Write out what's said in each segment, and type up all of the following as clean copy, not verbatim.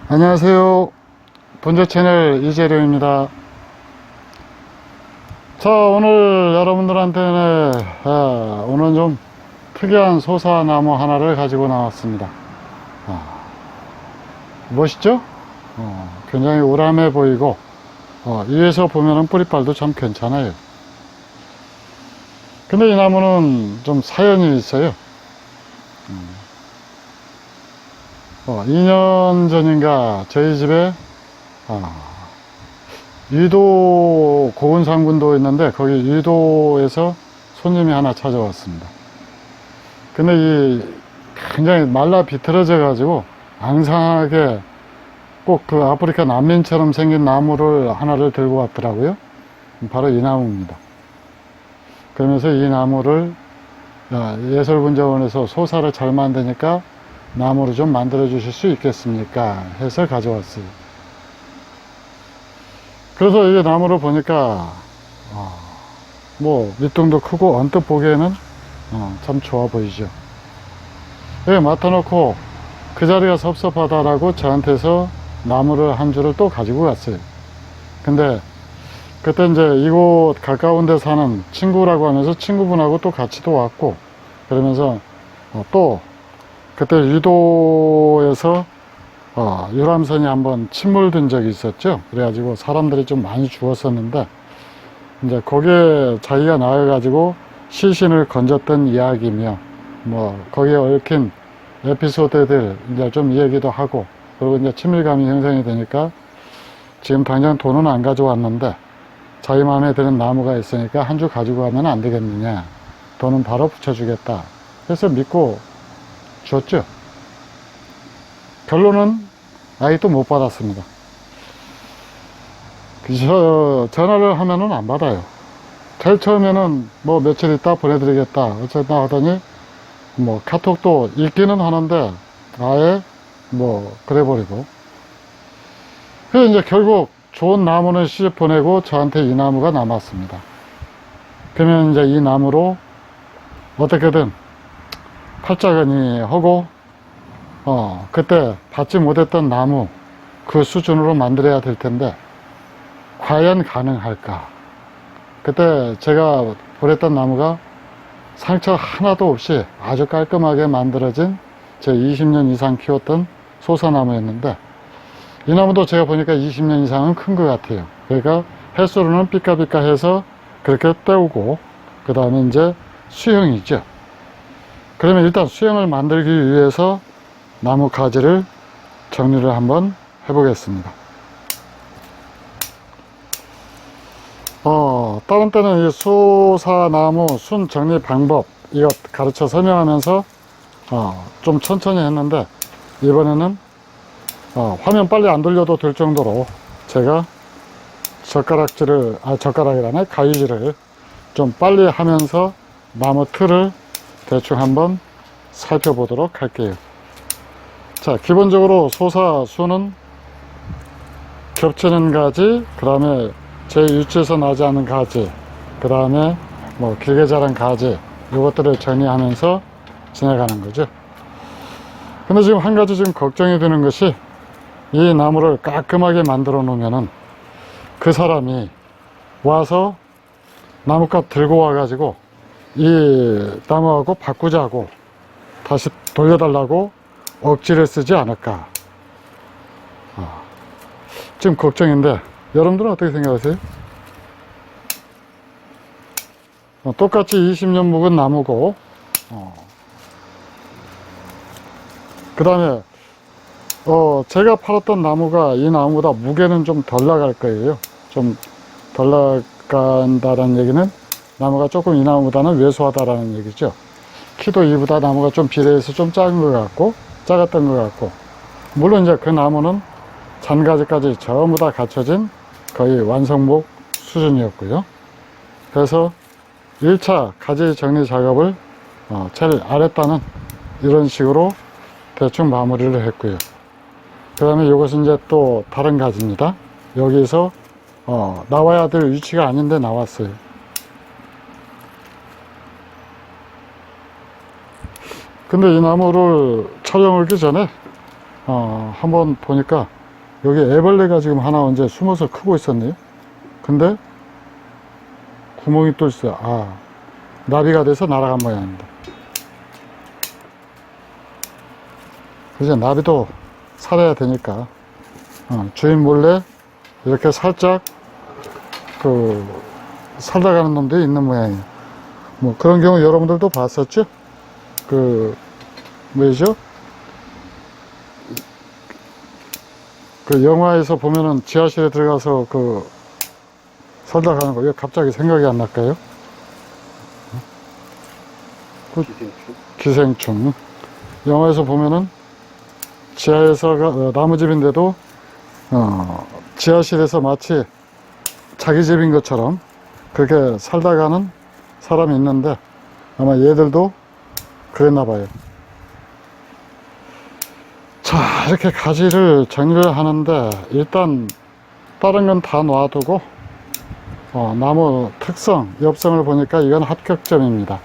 안녕하세요. 본조 채널 이재룡입니다. 자, 오늘 여러분들한테는 오늘 좀 특이한 소사나무 하나를 가지고 나왔습니다. 멋있죠? 굉장히 우람해 보이고 위에서 보면은 뿌리빨도 참 괜찮아요. 근데 이 나무는 좀 사연이 있어요. 2년 전인가 저희 집에 유도 고은상군도 있는데 거기 유도에서 손님이 하나 찾아왔습니다. 근데 이 굉장히 말라 비틀어져 가지고 앙상하게 꼭 그 아프리카 난민처럼 생긴 나무를 하나를 들고 왔더라고요. 바로 이 나무입니다. 그러면서 이 나무를 예술분자원에서 소사를 잘 만드니까 나무를 좀 만들어 주실 수 있겠습니까 해서 가져왔어요. 그래서 이게 나무를 보니까 뭐 밑둥도 크고 언뜻 보기에는 참 좋아 보이죠. 여기 맡아놓고 그 자리가 섭섭하다라고 저한테서 나무를 한 줄을 또 가지고 갔어요. 근데 그때 이제 이곳 가까운 데 사는 친구라고 하면서 친구분하고 또 같이 또 왔고, 그러면서 또 그때 유도에서 유람선이 한번 침몰된 적이 있었죠. 그래가지고 사람들이 좀 많이 죽었었는데, 이제 거기에 자기가 나와가지고 시신을 건졌던 이야기며, 뭐 거기에 얽힌 에피소드들 이제 좀 이야기도 하고, 그리고 이제 친밀감이 형성이 되니까 지금 당장 돈은 안 가져왔는데 자기 마음에 드는 나무가 있으니까 한 주 가지고 가면 안 되겠느냐, 돈은 바로 붙여주겠다 해서 믿고 줬죠. 결론은 아직도 못 받았습니다. 그래서 전화를 하면은 안 받아요. 제일 처음에는 뭐 며칠 있다 보내드리겠다 어쨌다 하더니 뭐 카톡도 있기는 하는데 아예 뭐 그래버리고, 그래서 이제 결국 좋은 나무는 시집 보내고 저한테 이 나무가 남았습니다. 그러면 이제 이 나무로 어떻게든 팔자근이 하고 그때 받지 못했던 나무 그 수준으로 만들어야 될 텐데 과연 가능할까? 그때 제가 보냈던 나무가 상처 하나도 없이 아주 깔끔하게 만들어진 제 20년 이상 키웠던 소사나무였는데, 이 나무도 제가 보니까 20년 이상은 큰 것 같아요. 그러니까 햇수로는 삐까삐까 해서 그렇게 때우고, 그 다음에 이제 수형이죠. 그러면 일단 수형을 만들기 위해서 나무 가지를 정리를 한번 해보겠습니다. 다른 때는 이 소사나무 순 정리 방법 이것 가르쳐 설명하면서 좀 천천히 했는데, 이번에는 화면 빨리 안 돌려도 될 정도로 제가 젓가락이라네, 가위질을 좀 빨리 하면서 나무 틀을 대충 한번 살펴보도록 할게요. 자, 기본적으로 소사 수는 겹치는 가지, 그 다음에 제 위치에서 나지 않는 가지, 그 다음에 뭐 길게 자란 가지, 이것들을 정리하면서 지나가는 거죠. 근데 지금 한 가지 지금 걱정이 되는 것이, 이 나무를 깔끔하게 만들어 놓으면은 그 사람이 와서 나무값 들고 와 가지고 이 나무하고 바꾸자고 다시 돌려달라고 억지를 쓰지 않을까, 지금 걱정인데, 여러분들은 어떻게 생각하세요? 똑같이 20년 묵은 나무고, 그 다음에 제가 팔았던 나무가 이 나무보다 무게는 좀 덜 나갈 거예요. 좀 덜 나간다는 얘기는 나무가 조금 이 나무보다는 왜소하다라는 얘기죠. 키도 이보다 나무가 좀 비례해서 좀 작은 것 같고, 작았던 것 같고, 물론 이제 그 나무는 잔가지까지 전부 다 갖춰진 거의 완성목 수준이었고요. 그래서 1차 가지 정리 작업을 제일 아랫단은 이런 식으로 대충 마무리를 했고요. 그 다음에 이것은 이제 또 다른 가지입니다. 여기서 나와야 될 위치가 아닌데 나왔어요. 근데 이 나무를 촬영 오기 전에 한번 보니까 여기 애벌레가 지금 하나 언제 숨어서 크고 있었네요. 근데 구멍이 또 있어요. 나비가 돼서 날아간 모양입니다. 이제 나비도 살아야 되니까 주인 몰래 이렇게 살짝 살다 가는 놈들이 있는 모양이에요. 뭐 그런 경우 여러분들도 봤었죠? 뭐죠? 영화에서 보면은 지하실에 들어가서 살다 가는 거, 왜 갑자기 생각이 안 날까요? 기생충. 영화에서 보면은 지하에서 나무집인데도 지하실에서 마치 자기 집인 것처럼 그렇게 살다 가는 사람이 있는데 아마 얘들도 그랬나 봐요. 자, 이렇게 가지를 정리를 하는데 일단 다른 건 다 놔두고 나무 특성, 엽성을 보니까 이건 합격점입니다.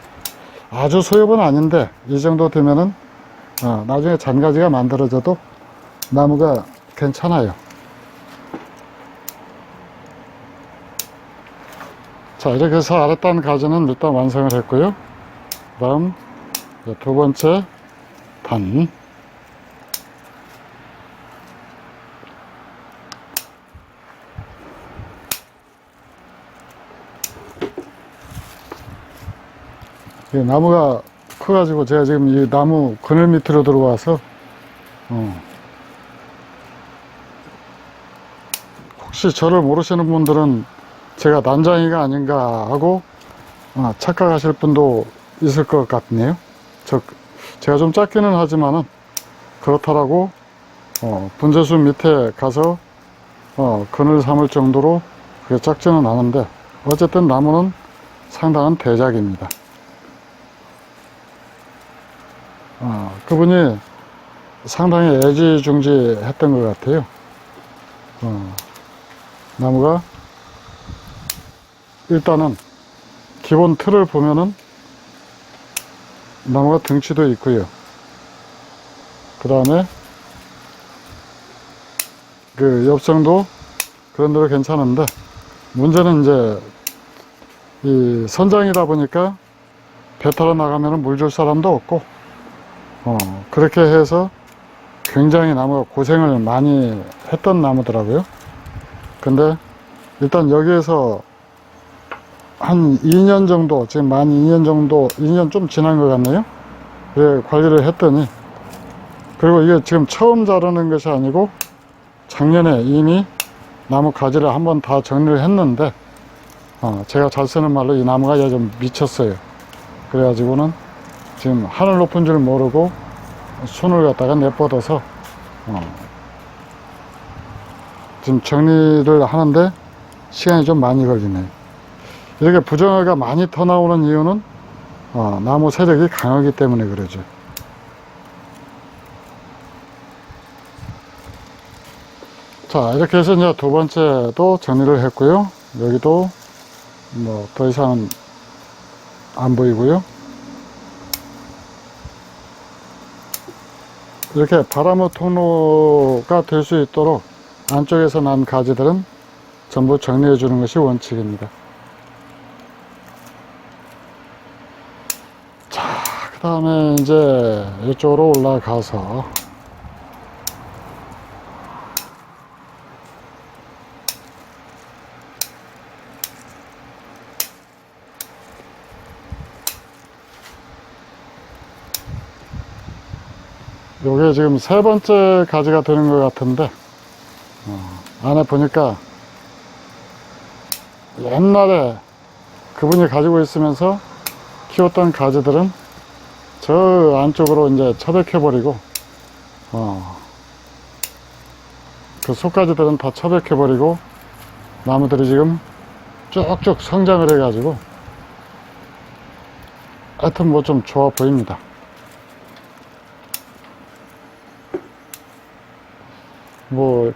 아주 소엽은 아닌데 이 정도 되면은 나중에 잔가지가 만들어져도 나무가 괜찮아요. 자, 이렇게 해서 아랫단 가지는 일단 완성을 했고요. 그 다음 두 번째 단, 이 나무가 커가지고 제가 지금 이 나무 그늘 밑으로 들어와서 혹시 저를 모르시는 분들은 제가 난장이가 아닌가 하고 착각하실 분도 있을 것 같네요. 제가 좀 작기는 하지만은 그렇다라고 분재수 밑에 가서 그늘 삼을 정도로 그게 작지는 않은데 어쨌든 나무는 상당한 대작입니다. 그분이 상당히 애지중지 했던 것 같아요. 나무가 일단은 기본 틀을 보면은 나무가 등치도 있고요. 그 다음에 엽성도 그런대로 괜찮은데 문제는 이제 이 선장이다 보니까 배 타러 나가면은 물 줄 사람도 없고 그렇게 해서 굉장히 나무가 고생을 많이 했던 나무더라고요. 근데 일단 여기에서 한 2년 정도, 지금 만 2년 정도, 2년 좀 지난 것 같네요. 그래 관리를 했더니, 그리고 이게 지금 처음 자르는 것이 아니고 작년에 이미 나무 가지를 한번 다 정리를 했는데 제가 잘 쓰는 말로 이 나무가 좀 미쳤어요. 그래가지고는 지금 하늘 높은 줄 모르고 순을 갖다가 내뻗어서 지금 정리를 하는데 시간이 좀 많이 걸리네요. 이렇게 부정어가 많이 터 나오는 이유는 나무 세력이 강하기 때문에 그러죠. 자, 이렇게 해서 이제 두 번째도 정리를 했고요. 여기도 뭐 더 이상은 안 보이고요. 이렇게 바람의 통로가 될 수 있도록 안쪽에서 난 가지들은 전부 정리해 주는 것이 원칙입니다. 자, 그 다음에 이제 이쪽으로 올라가서 요게 지금 세 번째 가지가 되는 것 같은데 안에 보니까 옛날에 그분이 가지고 있으면서 키웠던 가지들은 저 안쪽으로 이제 처박혀 버리고 그 속가지들은 다 처박혀 버리고 나무들이 지금 쭉쭉 성장을 해 가지고 하여튼 뭐 좀 좋아 보입니다. 뭐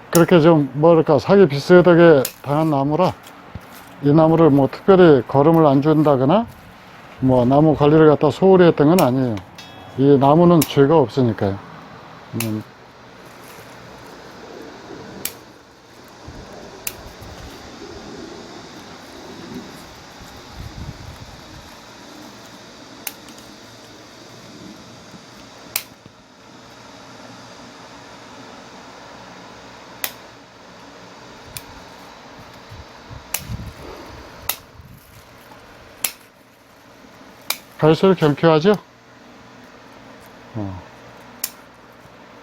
그렇게 좀 뭐랄까 사기 비슷하게 당한 나무라 이 나무를 뭐 특별히 거름을 안 준다거나 뭐 나무 관리를 갖다 소홀히 했던 건 아니에요. 이 나무는 죄가 없으니까요. 음, 갈수록 경쾌하죠?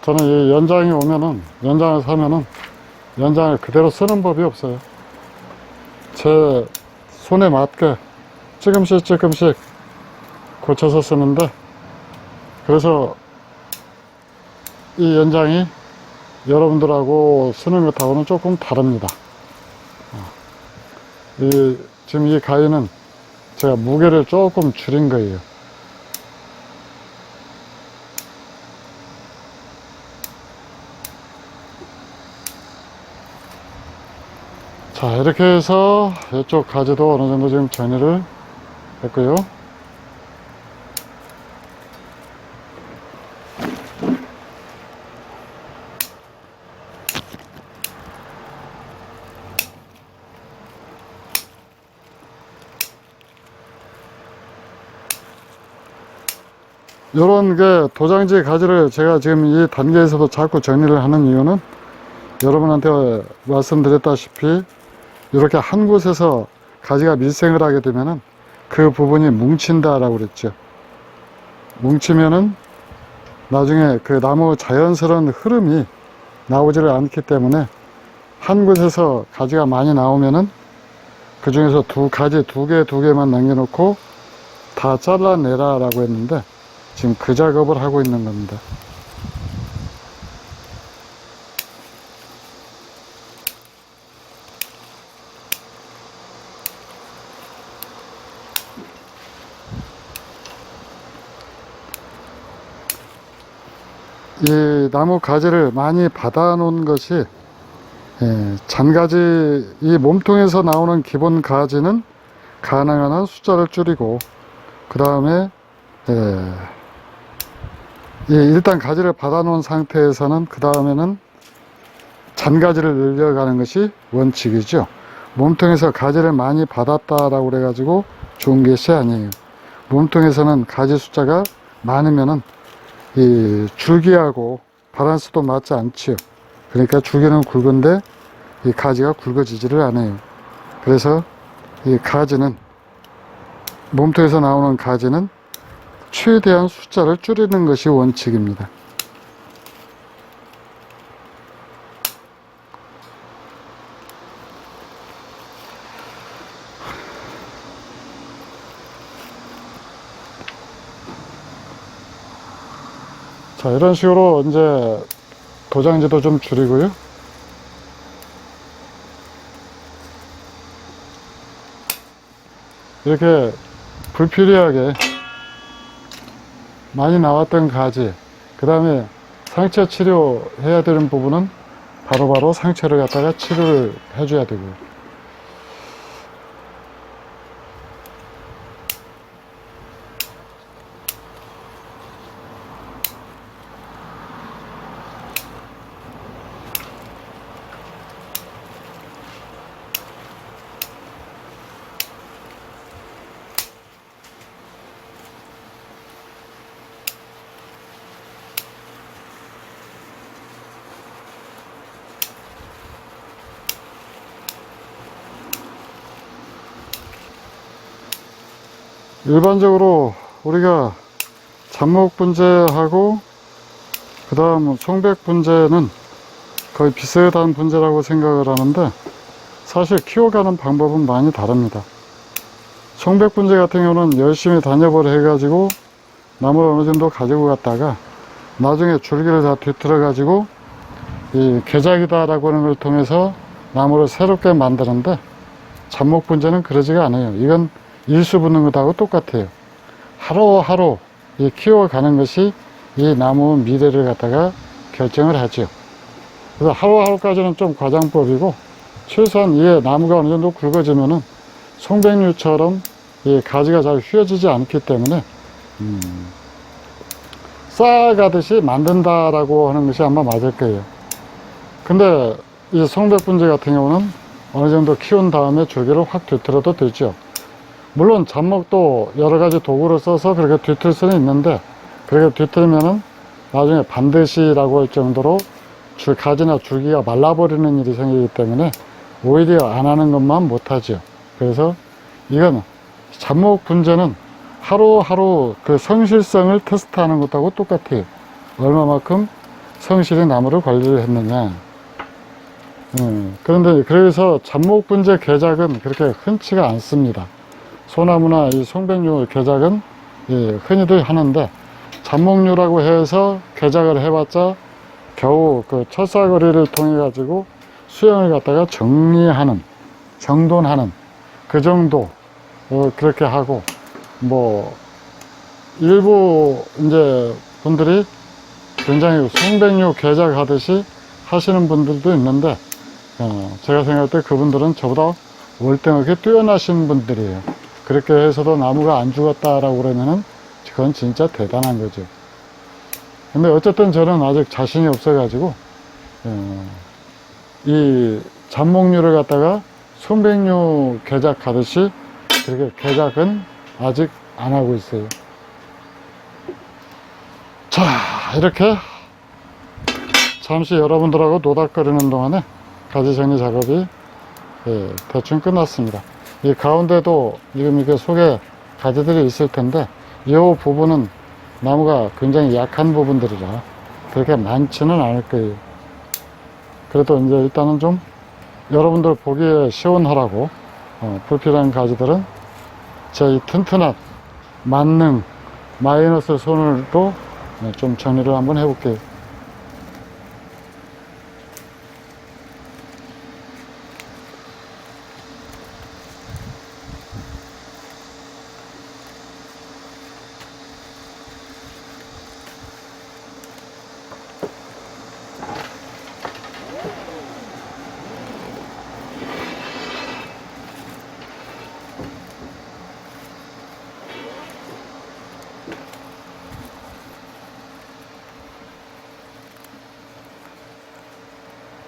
저는 이 연장이 오면은, 연장을 사면은, 연장을 그대로 쓰는 법이 없어요. 제 손에 맞게 조금씩 조금씩 고쳐서 쓰는데, 그래서 이 연장이 여러분들하고 쓰는 것하고는 조금 다릅니다. 지금 이 가위는 제가 무게를 조금 줄인 거예요. 자, 이렇게 해서 이쪽 가지도 어느 정도 지금 정리를 했고요. 요런 게 도장지 가지를 제가 지금 이 단계에서도 자꾸 정리를 하는 이유는 여러분한테 말씀드렸다시피 이렇게 한 곳에서 가지가 밀생을 하게 되면은 그 부분이 뭉친다라고 그랬죠. 뭉치면은 나중에 그 나무 자연스러운 흐름이 나오지를 않기 때문에 한 곳에서 가지가 많이 나오면은 그 중에서 가지 두 개만 남겨놓고 다 잘라내라 라고 했는데 지금 그 작업을 하고 있는 겁니다. 이 나무 가지를 많이 받아 놓은 것이 잔가지, 이 몸통에서 나오는 기본 가지는 가능한 한 숫자를 줄이고 그 다음에 일단 가지를 받아 놓은 상태에서는 그 다음에는 잔가지를 늘려가는 것이 원칙이죠. 몸통에서 가지를 많이 받았다라고 그래가지고 좋은 것이 아니에요. 몸통에서는 가지 숫자가 많으면은 이 줄기하고 바란스도 맞지 않지요. 그러니까 줄기는 굵은데 이 가지가 굵어지지를 않아요. 그래서 이 가지는, 몸통에서 나오는 가지는 최대한 숫자를 줄이는 것이 원칙입니다. 자, 이런 식으로 이제 도장지도 좀 줄이고요. 이렇게 불필요하게 많이 나왔던 가지, 그 다음에 상처 치료해야 되는 부분은 바로바로 상처를 갖다가 치료를 해줘야 되고요. 일반적으로 우리가 잡목 분재하고 그 다음 송백 분재는 거의 비슷한 분재라고 생각을 하는데 사실 키워가는 방법은 많이 다릅니다. 송백 분재 같은 경우는 열심히 단엽을 해가지고 나무를 어느 정도 가지고 갔다가 나중에 줄기를 다 뒤틀어 가지고 이 개작이다 라고 하는 걸 통해서 나무를 새롭게 만드는데 잡목 분재는 그러지가 않아요. 이건 일수 붙는 것하고 똑같아요. 하루하루 키워가는 것이 이 나무 미래를 갖다가 결정을 하죠. 그래서 하루하루까지는 좀 과장법이고 최소한 이 나무가 어느 정도 굵어지면은 송백류처럼 이 가지가 잘 휘어지지 않기 때문에 쌓아가듯이 만든다라고 하는 것이 아마 맞을 거예요. 근데 이 송백분재 같은 경우는 어느 정도 키운 다음에 줄기를 확 뒤틀어도 되죠. 물론 잡목도 여러 가지 도구를 써서 그렇게 뒤틀 수는 있는데, 그렇게 뒤틀면은 나중에 반드시라고 할 정도로 가지나 줄기가 말라버리는 일이 생기기 때문에 오히려 안 하는 것만 못하죠. 그래서 이건 잡목 분재는 하루하루 그 성실성을 테스트하는 것하고 똑같아요. 얼마만큼 성실히 나무를 관리를 했느냐. 그런데 그래서 잡목 분재 개작은 그렇게 흔치가 않습니다. 소나무나 이 송백류 개작은 흔히들 하는데, 잡목류라고 해서 개작을 해봤자 겨우 그 철사거리를 통해 가지고 수영을 갖다가 정리하는, 정돈하는 그 정도 그렇게 하고, 뭐 일부 이제 분들이 굉장히 송백류 개작하듯이 하시는 분들도 있는데, 제가 생각할 때 그분들은 저보다 월등하게 뛰어나신 분들이에요. 그렇게 해서도 나무가 안 죽었다라고 그러면은 그건 진짜 대단한 거죠. 근데 어쨌든 저는 아직 자신이 없어가지고 이 잡목류를 갖다가 송백류 개작하듯이 그렇게 개작은 아직 안 하고 있어요. 자, 이렇게 잠시 여러분들하고 노닥거리는 동안에 가지 정리 작업이 대충 끝났습니다. 이 가운데도 지금 이렇게 속에 가지들이 있을 텐데, 이 부분은 나무가 굉장히 약한 부분들이라 그렇게 많지는 않을 거예요. 그래도 이제 일단은 좀 여러분들 보기에 시원하라고 불필요한 가지들은 제 이 튼튼한 만능 마이너스 손으로 좀 정리를 한번 해볼게요.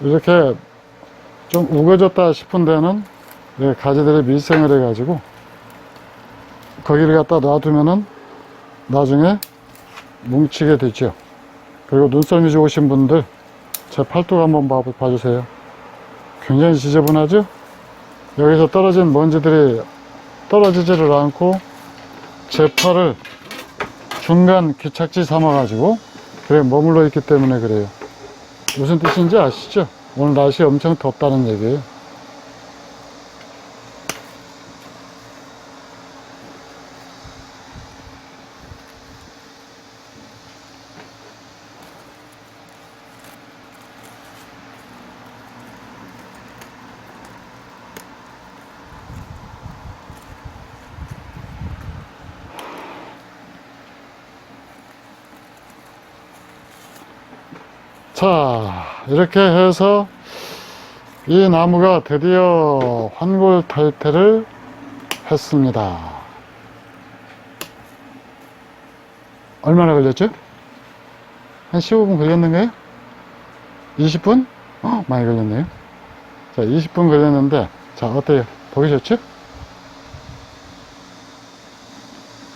이렇게 좀 우거졌다 싶은 데는 가지들이 밀생을 해가지고 거기를 갖다 놔두면은 나중에 뭉치게 되죠. 그리고 눈썰미 좋으신 분들 제 팔뚝 한번 봐주세요. 굉장히 지저분하죠? 여기서 떨어진 먼지들이 떨어지지를 않고 제 팔을 중간 기착지 삼아가지고 그래 머물러 있기 때문에 그래요. 무슨 뜻인지 아시죠? 오늘 날씨 엄청 덥다는 얘기예요. 자, 이렇게 해서 이 나무가 드디어 환골탈태를 했습니다. 얼마나 걸렸죠? 한 15분 걸렸는가요? 20분? 많이 걸렸네요. 자, 20분 걸렸는데, 자, 어때요? 보기 좋죠?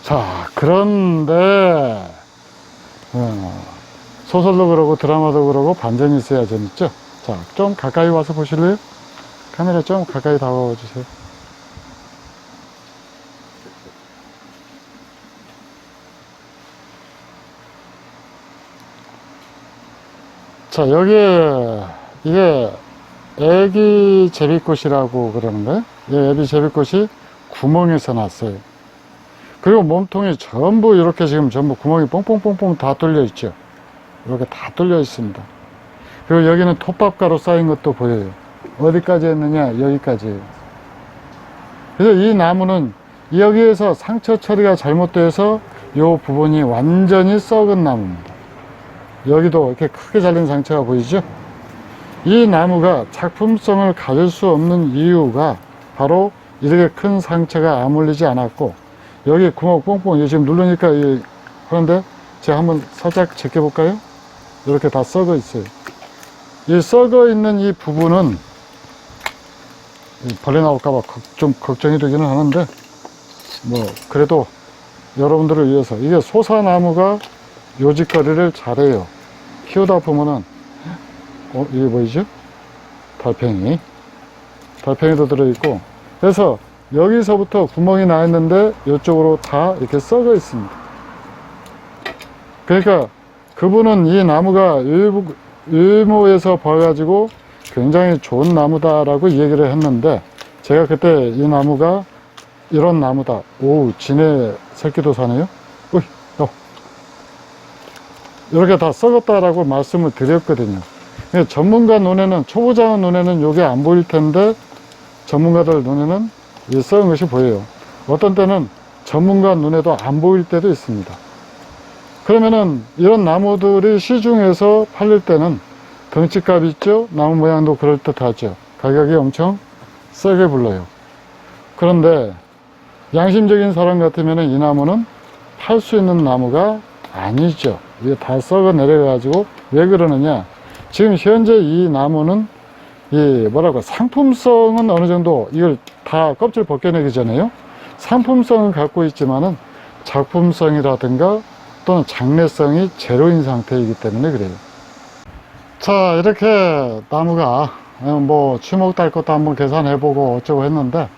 자, 그런데, 소설도 그러고 드라마도 그러고 반전이 있어야 재밌죠? 자, 좀 가까이 와서 보실래요? 카메라 좀 가까이 다가와 주세요. 자, 여기에 이게 애기 제비꽃이라고 그러는 거예요. 이 애기 제비꽃이 구멍에서 났어요. 그리고 몸통이 전부 이렇게 지금 전부 구멍이 뽕뽕뽕뽕 다 뚫려 있죠. 이렇게 다 뚫려 있습니다. 그리고 여기는 톱밥가루 쌓인 것도 보여요. 어디까지 했느냐? 여기까지. 그래서 이 나무는 여기에서 상처 처리가 잘못돼서 이 부분이 완전히 썩은 나무입니다. 여기도 이렇게 크게 잘린 상처가 보이죠? 이 나무가 작품성을 가질 수 없는 이유가 바로 이렇게 큰 상처가 아물리지 않았고, 여기 구멍 뽕뽕, 지금 누르니까 그런데 제가 한번 살짝 제껴볼까요? 이렇게 다 썩어 있어요. 이 썩어 있는 이 부분은 벌레 나올까봐 좀 걱정이 되기는 하는데, 뭐 그래도 여러분들을 위해서, 이게 소사나무가 요직거리를 잘해요. 키우다 보면은 이게 뭐이죠? 달팽이도 들어있고, 그래서 여기서부터 구멍이 나 있는데 이쪽으로 다 이렇게 썩어 있습니다. 그러니까 그분은 이 나무가 일모에서 봐가지고 굉장히 좋은 나무다라고 얘기를 했는데, 제가 그때 이 나무가 이런 나무다. 오, 진해 새끼도 사네요. 으이, 이렇게 다 썩었다라고 말씀을 드렸거든요. 전문가 눈에는, 초보자 눈에는 이게 안 보일 텐데, 전문가들 눈에는 이 썩은 것이 보여요. 어떤 때는 전문가 눈에도 안 보일 때도 있습니다. 그러면은 이런 나무들이 시중에서 팔릴 때는 덩치값 있죠? 나무 모양도 그럴듯하죠? 가격이 엄청 세게 불러요. 그런데 양심적인 사람 같으면 이 나무는 팔 수 있는 나무가 아니죠. 이게 다 썩어 내려가지고. 왜 그러느냐? 지금 현재 이 나무는 상품성은 어느 정도, 이걸 다 껍질 벗겨내기 전에요, 상품성은 갖고 있지만은 작품성이라든가 또는 장래성이 제로인 상태이기 때문에 그래요. 자, 이렇게 나무가 뭐 추목 딸 것도 한번 계산해보고 어쩌고 했는데,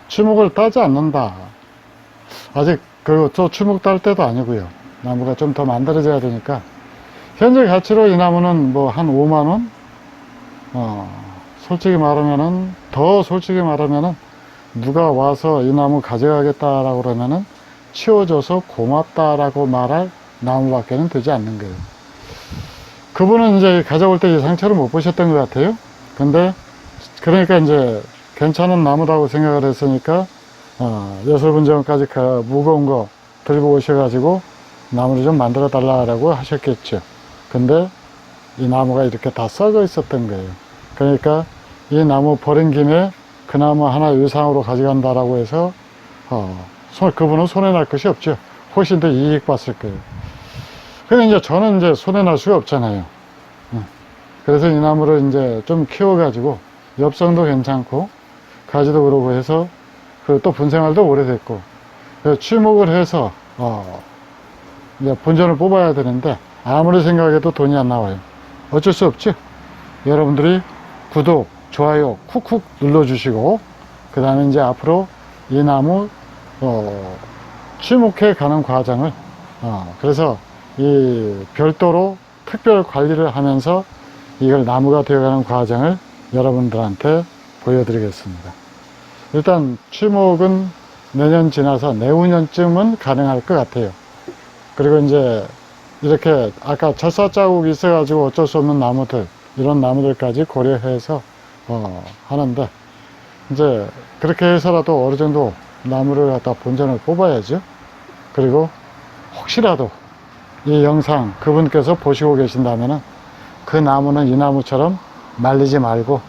추목을 따지 않는다. 아직 저 추목 딸 때도 아니고요. 나무가 좀 더 만들어져야 되니까, 현재 가치로 이 나무는 뭐 한 5만원? 솔직히 말하면은 누가 와서 이 나무 가져가겠다라고 그러면은 치워줘서 고맙다라고 말할 나무밖에는 되지 않는 거예요. 그분은 이제 가져올 때 이 상처를 못 보셨던 것 같아요. 근데 그러니까 이제 괜찮은 나무라고 생각을 했으니까 예술분쟁까지 무거운 거 들고 오셔가지고 나무를 좀 만들어 달라고 하셨겠죠. 근데 이 나무가 이렇게 다 썩어 있었던 거예요. 그러니까 이 나무 버린 김에 그 나무 하나 유상으로 가져간다라고 해서 그분은 손해날 것이 없죠. 훨씬 더 이익 봤을 거예요. 근데 이제 저는 이제 손해날 수가 없잖아요. 그래서 이 나무를 이제 좀 키워가지고 엽성도 괜찮고 가지도 그러고 해서, 또 분생활도 오래됐고, 취목을 해서 이제 본전을 뽑아야 되는데 아무리 생각해도 돈이 안 나와요. 어쩔 수 없죠. 여러분들이 구독, 좋아요 쿡쿡 눌러주시고, 그 다음에 이제 앞으로 이 나무 취목해 가는 과정을 그래서 이 별도로 특별 관리를 하면서 이걸 나무가 되어가는 과정을 여러분들한테 보여드리겠습니다. 일단 취목은 내년 지나서 내후년쯤은 가능할 것 같아요. 그리고 이제 이렇게 아까 철사 자국이 있어가지고 어쩔 수 없는 나무들, 이런 나무들까지 고려해서 하는데, 이제 그렇게 해서라도 어느 정도 나무를 갖다 본전을 뽑아야죠. 그리고 혹시라도 이 영상 그분께서 보시고 계신다면은 그 나무는 이 나무처럼 말리지 말고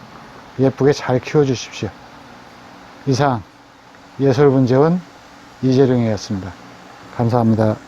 예쁘게 잘 키워 주십시오. 이상 예술분재원 이재룡이었습니다. 감사합니다.